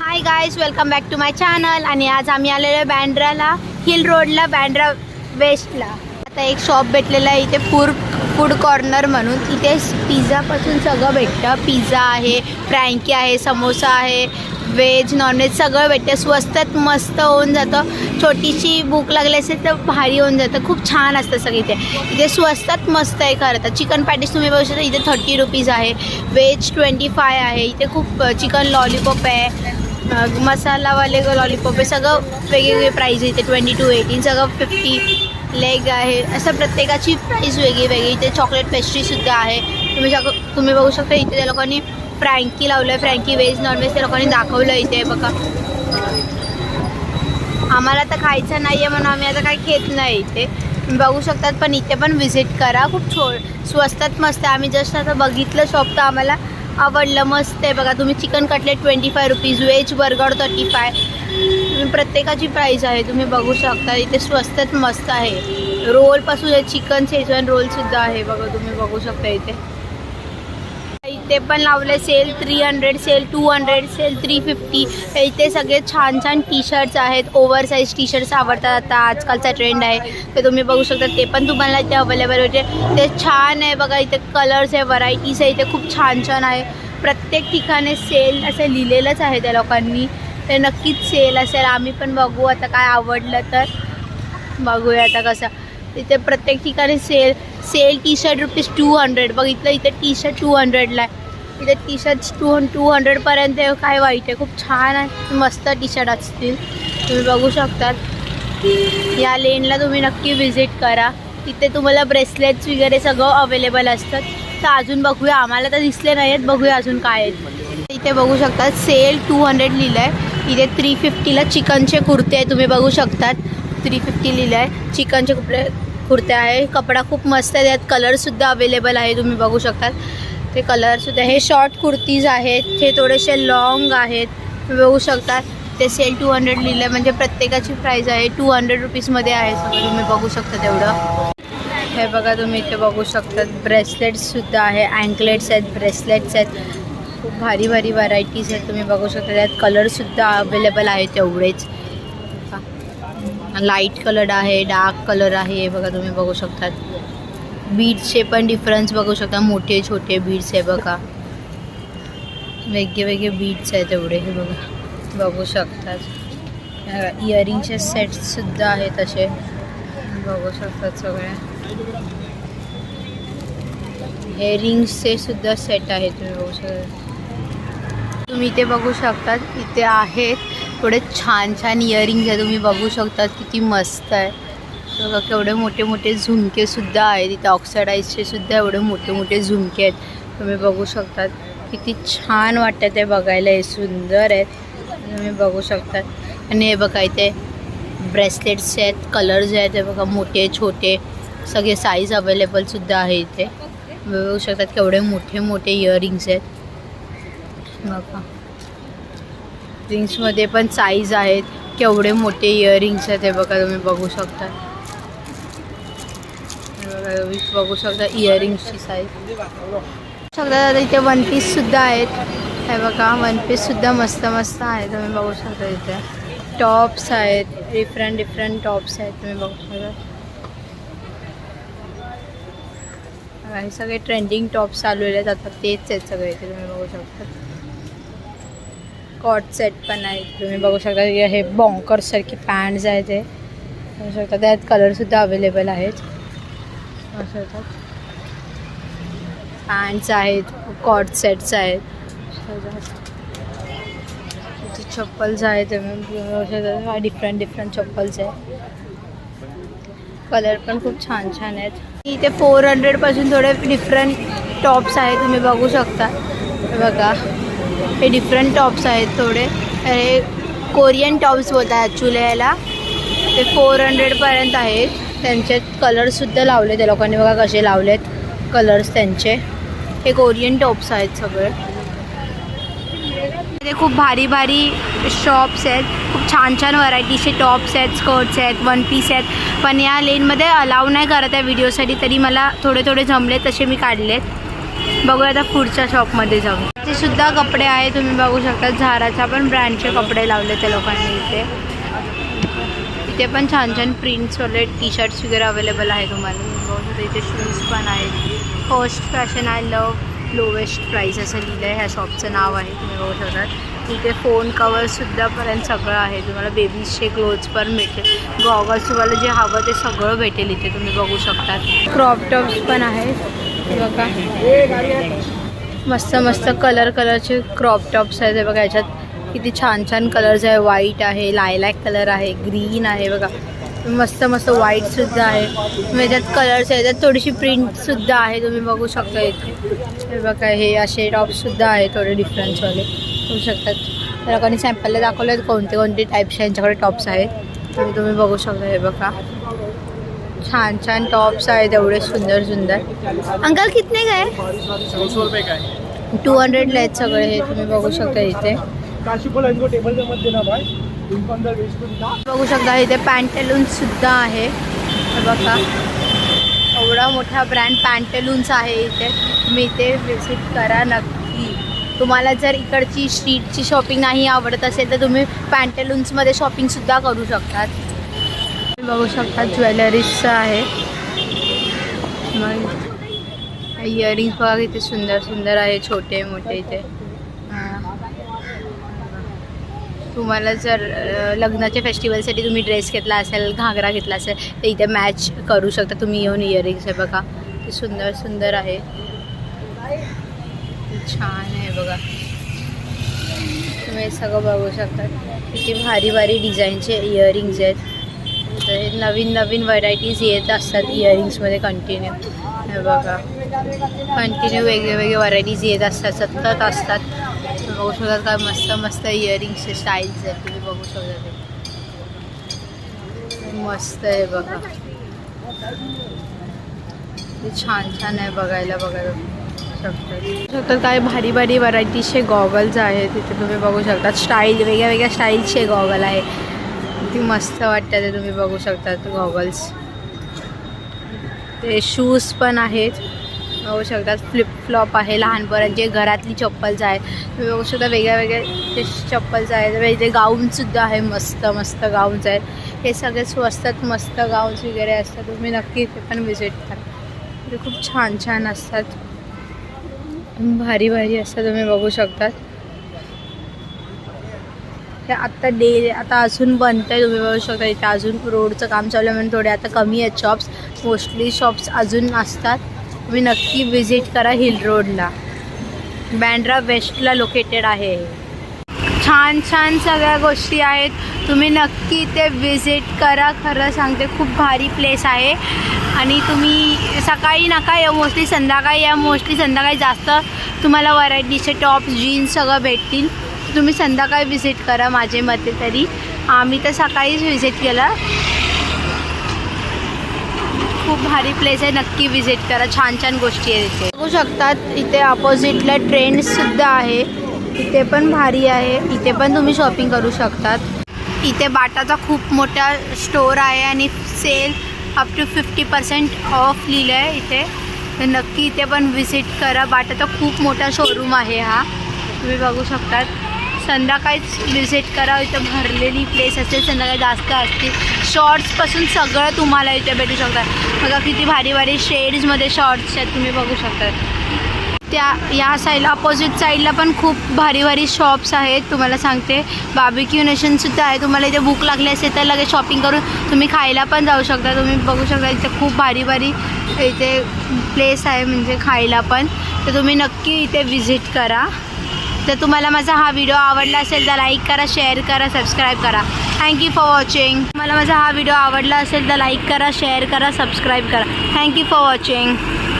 High guys, welcome back to my channel. आणि आज आम्ही आलेलो आहे बँड्राला, हिल रोडला, बँड्रा वेस्टला. आता एक शॉप भेटलेला आहे इथे, फूड कॉर्नर म्हणून. इथे पिझ्झापासून सगळं भेटतं. पिझ्झा आहे, फ्रँकी आहे, समोसा आहे, व्हेज नॉनव्हेज सगळं भेटतं. स्वस्तात मस्त होऊन जातं. छोटीशी भूक लागली असेल तर भारी होऊन जातं. खूप छान असतं सगळं इथे. इथे स्वस्तात मस्त आहे खरं तर. चिकन पॅटीस तुम्ही बघू शकता इथे 30 रुपीज आहे. व्हेज 25 आहे. इथे खूप चिकन लॉलीपॉप आहे, मसालावाले लॉलीपॉप आहे. सगळं वेगवेगळे प्राईज आहे इथे. 20 to 18 सगळं 50 लेग आहे. असं प्रत्येकाची प्राईस वेगळी वेगळी. इथे चॉकलेट पेस्ट्रीसुद्धा आहे. तुम्ही बघू शकता इथे त्या लोकांनी फ्रँकी लावलं आहे. फ्रँकी व्हेज नॉनव्हेज त्या लोकांनी दाखवलं इथे बघा. आम्हाला तर खायचं नाही आहे म्हणून आम्ही आता काही घेत नाही इथे. बघू शकतात, पण इथे पण व्हिजिट करा. खूप स्वस्तात मस्त आहे. आम्ही जस्ट आता बघितलं शॉप तर आम्हाला आवडलं. मस्त आहे बघा. तुम्ही chicken cutlet 25 rupees, veg burger 35. प्रत्येकाची प्राईस आहे. तुम्ही बघू शकता इथे स्वस्तात मस्त आहे. रोलपासून चिकन शेजवान रोलसुद्धा आहे बघा. तुम्ही बघू शकता इथे पण लावले सेल 300, सेल 200, सेल 350. इथे सगळे छान छान टी शर्ट्स आहेत. ओव्हरसाईज टी शर्ट्स आवडतात आता, आजकालचा ट्रेंड आहे. तर तुम्ही बघू शकता ते पण तुम्हाला इथे अवेलेबल होते. ते छान आहे बघा. इथे कलर्स आहे, व्हरायटीज आहे इथे खूप छान छान आहे. प्रत्येक ठिकाणी सेल असं लिहिलेलंच आहे त्या लोकांनी. ते नक्कीच सेल असेल. आम्ही पण बघू आता काय आवडलं तर बघूया आता कसं. इथे प्रत्येक ठिकाणी सेल टी शर्ट रुपीज 200 बघितलं. इथे टी शर्ट 200ला आहे. इथे टी शर्ट 200पर्यंत काय वाईट आहे. खूप छान आहे, मस्त टी शर्ट असतील. तुम्ही बघू शकतात. या लेनला तुम्ही नक्की व्हिजिट करा. तिथे तुम्हाला ब्रेसलेट्स वगैरे सगळं अवेलेबल असतात. तर अजून बघूया. आम्हाला तर दिसले नाही आहेत, बघूया अजून काय आहेत. इथे बघू शकतात सेल 200 लिहिलं आहे. इथे 350ला चिकनचे कुर्ते आहे. तुम्ही बघू शकतात 350 लिहिलं आहे. चिकनचे कुर्ते आहे. कपडा खूप मस्त आहे. त्यात कलरसुद्धा अवेलेबल आहे. तुम्ही बघू शकतात ते कलरसुद्धा. हे शॉर्ट कुर्तीज आहेत. हे थोडेसे लॉंग आहेत. तुम्ही बघू शकतात ते सेल 200 लिहिलं आहे. म्हणजे प्रत्येकाची प्राईस आहे 200 रुपीजमध्ये आहे सगळं. तुम्ही बघू शकता तेवढं. हे बघा तुम्ही इथे बघू शकतात ब्रेसलेट्ससुद्धा आहे. अँकलेट्स आहेत, ब्रेसलेट्स आहेत. खूप भारी भारी व्हरायटीज आहेत. तुम्ही बघू शकता त्यात कलरसुद्धा अवेलेबल आहे तेवढेच. लाईट कलर आहे, डार्क कलर आहे. हे बघा तुम्ही बघू शकतात. बीड्सचे पण डिफरन्स बघू शकता. मोठे छोटे बीड्स आहे बघा. वेगळे बीड्स आहेत तेवढे. हे बघा बघू शकतात. इयरिंगचे सेट्ससुद्धा आहेत असे. बघू शकतात सगळे. हे रिंग्सचे सुद्धा सेट आहेत. तुम्ही बघू शकता. तुम्ही इथे बघू शकतात इथे आहेत थोडे छान छान इयरिंग्स आहे. तुम्ही बघू शकतात किती मस्त आहे. बघा केवढे मोठे मोठे झुमकेसुद्धा आहेत. इथे ऑक्सिडाईजचे सुद्धा एवढे मोठे मोठे झुमके आहेत. तुम्ही बघू शकतात किती छान वाटतं ते बघायला. हे सुंदर आहेत. तुम्ही बघू शकतात. आणि हे बघा इथे ब्रेसलेट्स आहेत, कलर्स आहेत. हे बघा मोठे छोटे सगळे साईज अवेलेबलसुद्धा आहे इथे. बघू शकतात केवढे मोठे मोठे इयरिंग्स आहेत बघा. रिंग्समध्ये पण साईज आहेत. केवढे मोठे इयरिंग्स आहेत हे बघा. तुम्ही बघू शकता. तुम्ही बघू शकता इयरिंग्सची साईज शकता. इथे वन पीससुद्धा आहेत. हे बघा वन पीससुद्धा मस्त मस्त आहे. तुम्ही बघू शकता. इथे टॉप्स आहेत. डिफरंट टॉप्स आहेत. तुम्ही बघू शकता. हे सगळे ट्रेंडिंग टॉप्स चालवले आहेत आता. तेच आहेत सगळे इथे. तुम्ही बघू शकता. कॉट सेट पण आहेत. तुम्ही बघू शकता. हे बॉन्कर्ससारखे पॅन्ट्स आहेत. ते बघू शकता. त्यात कलरसुद्धा अवेलेबल आहेत. बघू शकता. पॅन्ट्स आहेत, कॉट सेट्स आहेत. चप्पल्स आहेत. तुम्ही बघू शकता. डिफरंट चप्पल्स आहेत. कलर पण खूप छान छान आहेत. इथे 400पासून थोडे डिफरंट टॉप्स आहेत. तुम्ही बघू शकता. बघा हे डिफरंट टॉप्स आहेत थोडे. हे कोरियन टॉप्स बोलतात ॲक्च्युली याला. ते 400पर्यंत आहेत. त्यांचे कलर्ससुद्धा लावले त्या लोकांनी. बघा कसे लावलेत कलर्स त्यांचे. हे कोरियन टॉप्स आहेत सगळे. इथे खूप भारी भारी शॉप्स आहेत. खूप छान छान व्हरायटीचे टॉप्स आहेत, स्कर्ट्स आहेत, वन पीस आहेत. पण या लेनमध्ये अलाव नाही करत आहे व्हिडिओसाठी. तरी मला थोडे जमले तसे मी काढलेत. बघूया आता पुढच्या शॉपमध्ये जाऊन. ते सुद्धा कपडे आहे, तुम्ही बघू शकता. झाराच्या पण ब्रँडचे कपडे लावले त्या लोकांनी इथे. इथे पण छान छान प्रिंट्सवाले टी शर्ट्स वगैरे अवेलेबल आहे तुम्हाला. बघू शकता इथे शूज पण आहेत. First fashion I love lowest price असं लिहिलं आहे. ह्या शॉपचं नाव आहे, तुम्ही बघू शकता. इथे फोन कवरसुद्धा पर्यंत सगळं आहे. तुम्हाला बेबीजचे क्लोथ्स पण भेटेल. गॉगल्स तुम्हाला जे हवं ते सगळं भेटेल इथे, तुम्ही बघू शकता. क्रॉप टॉप्स पण आहेत बघा. मस्त मस्त कलरचे क्रॉप टॉप्स आहेत. हे बघा याच्यात किती छान छान कलर्स आहे. व्हाईट आहे, लायलॅक कलर आहे, ग्रीन आहे बघा. मस्त मस्त व्हाईटसुद्धा आहे. याच्यात कलर्स आहे, याच्यात थोडीशी प्रिंटसुद्धा आहे, तुम्ही बघू शकता इथे. हे बघा हे असे टॉप्ससुद्धा आहे थोडे डिफरन्सवाले, बघू शकतात. त्या लोकांनी सॅम्पलला दाखवले कोणते कोणते टाईप्सचे यांच्याकडे टॉप्स आहेत, तुम्ही बघू शकता. हे बघा छान छान टॉप्स आहेत एवढे सुंदर सुंदर. अंकल कितने काय? 200 आहेत सगळे हे, तुम्ही बघू शकता इथे. बघू शकता इथे पॅन्टलून्स सुद्धा आहे. बघा एवढा मोठा ब्रँड पॅन्टलून्स आहे इथे. तुम्ही इथे विजिट करा नक्की. तुम्हाला जर इकडची स्ट्रीटची शॉपिंग नाही आवडत असेल तर तुम्ही पॅन्टलून्समध्ये शॉपिंगसुद्धा करू शकतात. बघू शकता ज्वेलरीजचं आहे. मग इयरिंग्स बघा किती सुंदर सुंदर आहे, छोटे मोठे इथे. तुम्हाला जर लग्नाच्या फेस्टिवलसाठी तुम्ही ड्रेस घेतला असेल, घागरा घेतला असेल तर इथे मॅच करू शकता तुम्ही येऊन. इयरिंग्स आहे बघा ते सुंदर सुंदर आहे, छान आहे बघा. तुम्ही सगळं बघू शकता किती भारी भारी डिझाईनचे इयरिंग्स आहेत. तर नवीन नवीन व्हरायटीज येत असतात इयरिंग्समध्ये कंटिन्यू. हे बघा कंटिन्यू वेगळे व्हरायटीज येत असतात, सतत असतात. तुम्ही बघू शकता काय मस्त मस्त इयरिंग्सचे स्टाईल्स आहेत, तुम्ही बघू शकता ते मस्त आहे बघा. ते छान छान आहे बघायला शकतात. काय भारी भारी व्हरायटीचे गॉगल्स आहेत तिथे, तुम्ही बघू शकता. स्टाईल वेगळ्या स्टाईलचे गॉगल आहे, किती मस्त वाटतं ते, तुम्ही बघू शकता गॉगल्स. ते शूज पण आहेत, बघू शकतात. फ्लिपफ्लॉप आहे, लहान पोरांचे घरातली चप्पल्स आहे, तुम्ही बघू शकता. वेगळे चप्पल्स आहेत. इथे गाऊनसुद्धा आहे, मस्त मस्त गाऊन्स आहेत. हे सगळे स्वस्तात मस्त गाऊन्स वगैरे असतात, तुम्ही नक्की इथे पण व्हिजिट करा. ते खूप छान छान असतात, भारी भारी असतात, तुम्ही बघू शकतात. हे आता अजून बनतं आहे, तुम्ही बघू शकता. इथे अजून रोडचं काम चालू आहे म्हणून थोडे आता कमी आहेत शॉप्स. मोस्टली शॉप्स अजून असतात, तुम्ही नक्की विजिट करा. हिल रोडला बँड्रा वेस्टला लोकेटेड आहे. छान छान सगळ्या गोष्टी आहेत, तुम्ही नक्की इथे विजिट करा. खरं सांगते खूप भारी प्लेस आहे. आणि तुम्ही सकाळी नका या, मोस्टली संध्याकाळी या. मोस्टली संध्याकाळी जास्त तुम्हाला व्हरायटीचे टॉप्स जीन्स सगळं भेटतील. तुम्ही संध्याकाळी विजिट करा माझे मते तरी. आम्ही तर सकाळीच विजिट केला. खूप भारी प्लेस आहे, नक्की विजिट करा. छान छान गोष्टी आहेत इथे, बघू शकतात. इथे अपोजिटला ट्रेंड्ससुद्धा आहे, इथे पण भारी आहे. इथे पण तुम्ही शॉपिंग करू शकतात. इथे बाटाचा खूप मोठा स्टोर आहे आणि सेल अप टू 50% ऑफ लिहिलं आहे इथे, तर नक्की इथे पण विजिट करा. बाटाचा खूप मोठा शोरूम आहे हा, तुम्ही बघू शकतात. संध्याकाळीच विजिट करा, इथं भरलेली प्लेस असेल, संध्याकाळी जास्त असतील. शॉर्ट्सपासून सगळं तुम्हाला इथे भेटू शकतात. बघा किती भारी भारी शेड्समध्ये शॉर्ट्स आहेत, तुम्ही बघू शकता. या साईडला अपोजिट साईडला पण खूप भारी भारी शॉप्स आहेत. तुम्हाला सांगते बार्बिक्यू नेशनसुद्धा आहे. तुम्हाला इथे भूक लागली असेल तर लगेच शॉपिंग करून तुम्ही खायला पण जाऊ शकता. तुम्ही बघू शकता इथे खूप भारी भारी इथे प्लेस आहे म्हणजे खायला पण, तर तुम्ही नक्की इथे विजिट करा. तर तुम्हाला माझा हा व्हिडिओ आवडला असेल तर लाईक करा, शेअर करा, सबस्क्राईब करा. Thank you for watching. तुम्हाला माझा हा व्हिडिओ आवडला असेल तर लाईक करा, शेअर करा, सबस्क्राईब करा. Thank you for watching.